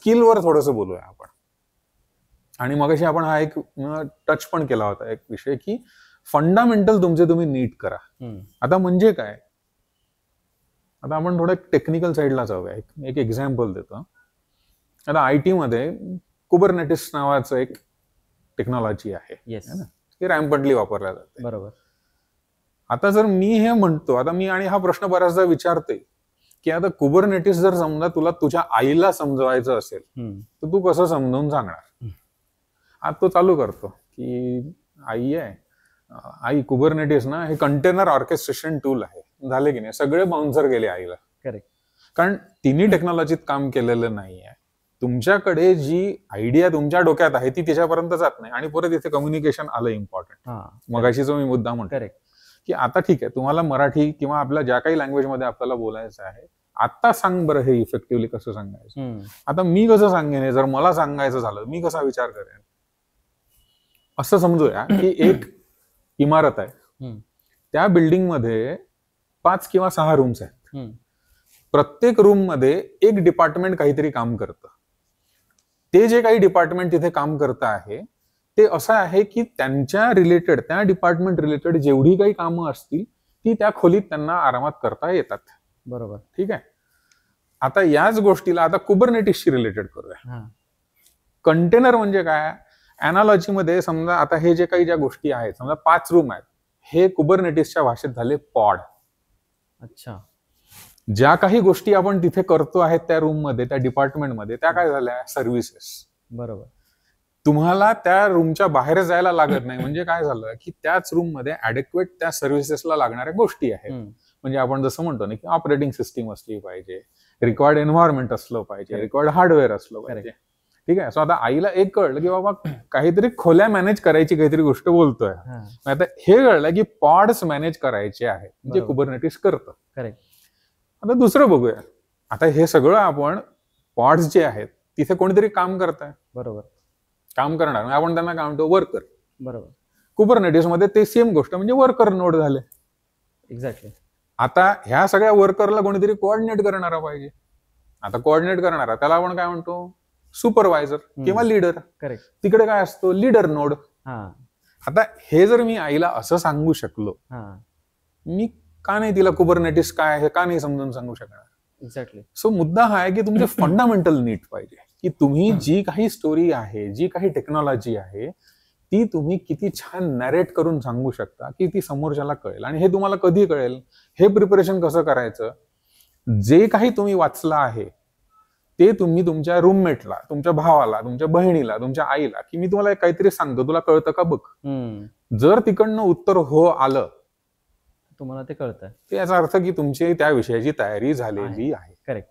स्किलवर थोडंसं बोलूया आपण. आणि मगाशी आपण हा एक टच पण केला होता एक विषय की फंडामेंटल तुमचे तुम्ही नीट करा. आता म्हणजे काय, आता आपण थोडं टेक्निकल साईडला जाऊया. एक एक्झाम्पल देतो. आता आयटी मध्ये कुबरनेटिस नावाचं एक टेक्नॉलॉजी आहे, ती रॅम्पंटली वापरल्या जाते. बरोबर. आता जर मी हे म्हणतो, आता मी आणि हा प्रश्न बऱ्याचदा विचारते की आता कुबरनेटिस जर समजा तुला तुझ्या आईला समजवायचं असेल तर तू कसं समजावून सांगणार. आज तो चालू करतो की आई कुबरनेटिस ना हे कंटेनर ऑर्केस्ट्रेशन टूल आहे. झाले की नाही, सगळे बाउन्सर गेले आईला. करेक्ट. कारण तिन्ही टेक्नॉलॉजीत काम केलेलं नाहीये. तुमच्याकडे जी आयडिया तुमच्या डोक्यात आहे ती त्याच्यापर्यंत जात नाही. आणि परत इथे कम्युनिकेशन आलं इम्पॉर्टंट. मगाशी जो मी मुद्दा म्हणतो की आता ठीक आहे, तुम्हाला मराठी किंवा आपल्या ज्या काही लँग्वेज मध्ये आपल्याला बोलायचं आहे, आता सांग बरं हे इफेक्टिव्हली कसं सांगायचं. आता मी कसं सांगेन, जर मला सांगायचं झालं मी कसा विचार करेन. असं समजूया की एक इमारत आहे, त्या बिल्डिंग मध्ये 5 किंवा 6 रूम्स आहेत. प्रत्येक रूम मध्ये एक डिपार्टमेंट काहीतरी काम करतं. ते जे काही डिपार्टमेंट तिथे काम करतं आहे ते असं आहे की त्यांच्या रिलेटेड, त्या डिपार्टमेंट रिलेटेड जेवढी काही कामं असतील ती त्या खोलीत त्यांना आरामात करता येतात. बरोबर. ठीक आहे. आता याच गोष्टीला आता कुबरनेटिसशी रिलेटेड करूया. कंटेनर म्हणजे काय, अॅनालॉजी मध्ये समजा आता हे जे काही ज्या गोष्टी आहेत, समजा 5 रूम आहेत, हे कुबरनेटिसच्या भाषेत झाले पॉड. अच्छा. ज्या काही गोष्टी आपण तिथे करतो आहेत त्या रूम मध्ये, त्या डिपार्टमेंटमध्ये, त्या काय झाल्या, सर्व्हिसेस. बरोबर. तुम्हाला त्या रूमच्या बाहेर जायला लागत नाही. म्हणजे काय झालं की त्याच रूम मध्ये ऍडेक्वेट त्या सर्व्हिसेसला लागणाऱ्या गोष्टी आहेत. म्हणजे आपण जसं म्हणतो ना की ऑपरेटिंग सिस्टीम असली पाहिजे, रिक्वायर्ड एन्व्हायरमेंट असलं पाहिजे, रिक्वायर्ड हार्डवेअर असलं पाहिजे. ठीक आहे. सो आता आईला एक कळलं की बाबा काहीतरी खोल्या मॅनेज करायची काहीतरी गोष्ट बोलतोय. आता हे कळलं की पॉड्स मॅनेज करायचे आहेत, जे कुबरनेटिस करतं. करेक्ट. आता दुसरं बघूया. आता हे सगळं आपण पॉड्स जे आहेत तिथे कोणीतरी काम करताय. बरोबर. काम करणार आपण त्यांना काय म्हणतो, वर्कर. बरोबर. कुबरनेटिस मध्ये ते सेम गोष्ट म्हणजे वर्कर नोड झाले. एक्झॅक्टली. आता ह्या सगळ्या वर्करला कोणीतरी कोऑर्डिनेट करणारा पाहिजे. आता कोऑर्डिनेट करणारा त्याला आपण काय म्हणतो, सुपरवायझर किंवा लीडर. करेक्ट. तिकडे काय असतो, लीडर नोड. आता हे जर मी आईला असं सांगू शकलो, मी का नाही तिला कुबरनेटिस काय आहे का नाही समजून सांगू शकणार. एक्झॅक्टली. सो मुद्दा हा आहे की तुमचे फंडामेंटल नीट पाहिजे की तुम्ही जी काही स्टोरी आहे, जी काही टेक्नॉलॉजी आहे ती तुम्ही किती छान नॅरेट करून सांगू शकता की ती समोरच्याला कळेल. आणि हे तुम्हाला कधी कळेल, हे प्रिपरेशन कसं करायचं, जे काही तुम्ही वाचलं आहे ते तुम्ही तुमच्या रूममेटला, तुमच्या भावाला, तुमच्या बहिणीला, तुमच्या आईला की मी तुम्हाला काहीतरी सांगतो, तुला कळतं का बघ. जर तिकडनं उत्तर हो आलं, तुम्हाला ते कळतं, याचा अर्थ की तुमची त्या विषयाची तयारी झालेली आहे. करेक्ट.